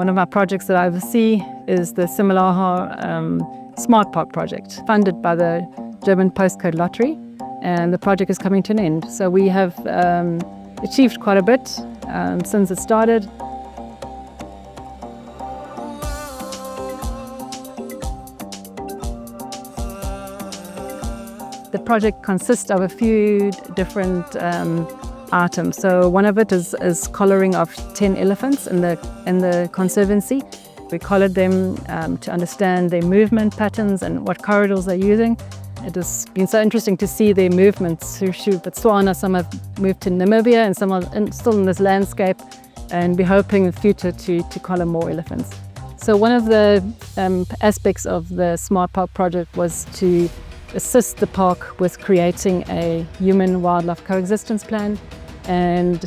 One of our projects that I oversee is the Simalaha Smart Park Project, funded by the German Postcode Lottery, and the project is coming to an end. So we have achieved quite a bit since it started. The project consists of a few different items. So one of it is collaring of 10 elephants in the conservancy. We collared them to understand their movement patterns and what corridors they're using. It has been so interesting to see their movements through Botswana. Some have moved to Namibia and some are still in this landscape, and we're hoping in the future to collar more elephants. So one of the aspects of the Smart Park project was to assist the park with creating a human-wildlife coexistence plan, and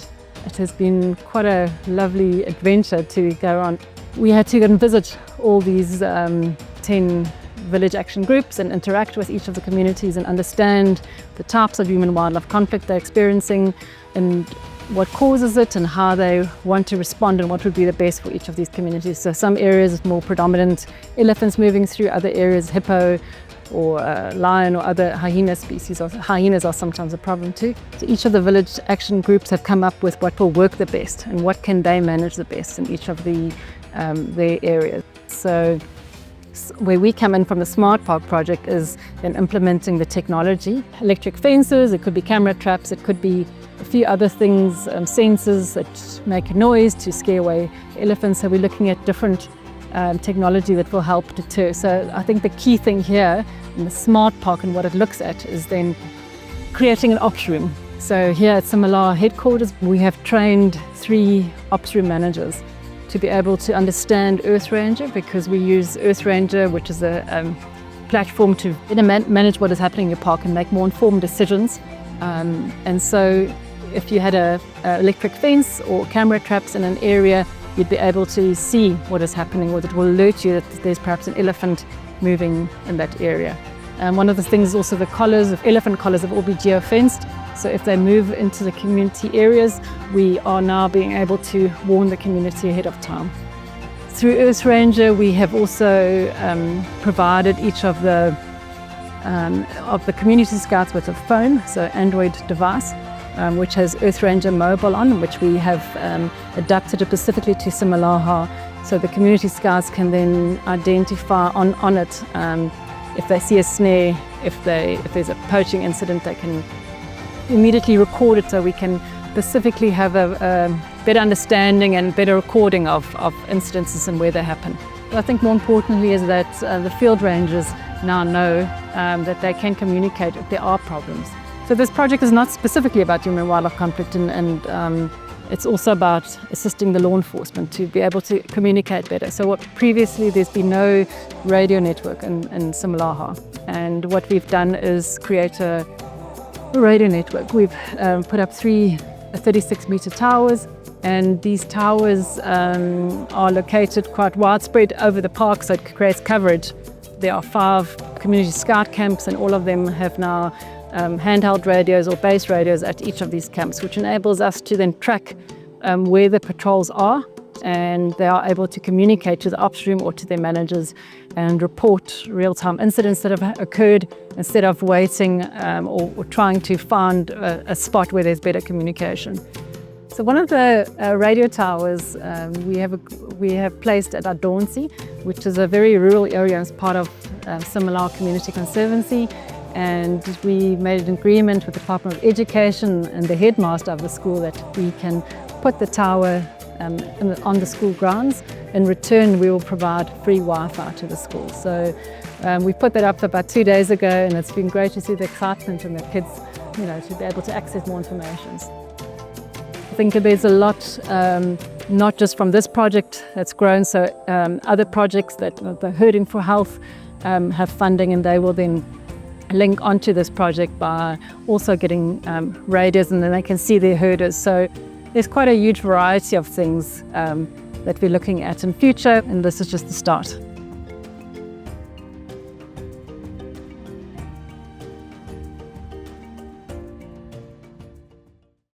it has been quite a lovely adventure to go on. We had to go and visit all these 10 village action groups and interact with each of the communities and understand the types of human-wildlife conflict they're experiencing and what causes it and how they want to respond and what would be the best for each of these communities. So some areas it's more predominant elephants moving through, other areas hippo or lion or other hyena species, or hyenas are sometimes a problem too. So each of the village action groups have come up with what will work the best and what can they manage the best in each of their areas. So where we come in from the Smart Park project is in implementing the technology. Electric fences, it could be camera traps, it could be a few other things, sensors that make a noise to scare away elephants. So we're looking at different technology that will help deter. So I think the key thing here in the Smart Park and what it looks at is then creating an ops room. So here at Simalaha headquarters, we have trained 3 ops room managers to be able to understand Earth Ranger, because we use Earth Ranger, which is a platform to manage what is happening in your park and make more informed decisions. And so if you had a electric fence or camera traps in an area, you'd be able to see what is happening, or it will alert you that there's perhaps an elephant moving in that area. And one of the things is also the elephant collars have all been geo-fenced. So if they move into the community areas, we are now being able to warn the community ahead of time. Through Earth Ranger, we have also provided each of the community scouts with a phone, so Android device, which has Earth Ranger mobile on, which we have adapted it specifically to Simalaha, so the community scouts can then identify on it if they see a snare, if there's a poaching incident, they can immediately record it, so we can specifically have a better understanding and better recording of incidences and where they happen. But I think more importantly is that the field rangers now know that they can communicate if there are problems. So this project is not specifically about human-wildlife conflict, and it's also about assisting the law enforcement to be able to communicate better. So previously there's been no radio network in Simalaha, and what we've done is create a radio network. We've put up 3 36-meter towers, and these towers are located quite widespread over the park, so it creates coverage. There are 5 community scout camps, and all of them have now handheld radios or base radios at each of these camps, which enables us to then track where the patrols are, and they are able to communicate to the ops room or to their managers and report real-time incidents that have occurred instead of waiting or trying to find a spot where there's better communication. So one of the radio towers we have placed at Adonsi, which is a very rural area as part of Simalaha Community Conservancy. And we made an agreement with the Department of Education and the headmaster of the school that we can put the tower on the school grounds. In return, we will provide free Wi-Fi to the school. So we put that up about 2 days ago, and it's been great to see the excitement in the kids, to be able to access more information. I think there's a lot, not just from this project that's grown, so other projects that the Herding for Health have funding, and they will then link onto this project by also getting radios, and then they can see their herders. So there's quite a huge variety of things that we're looking at in future, and this is just the start.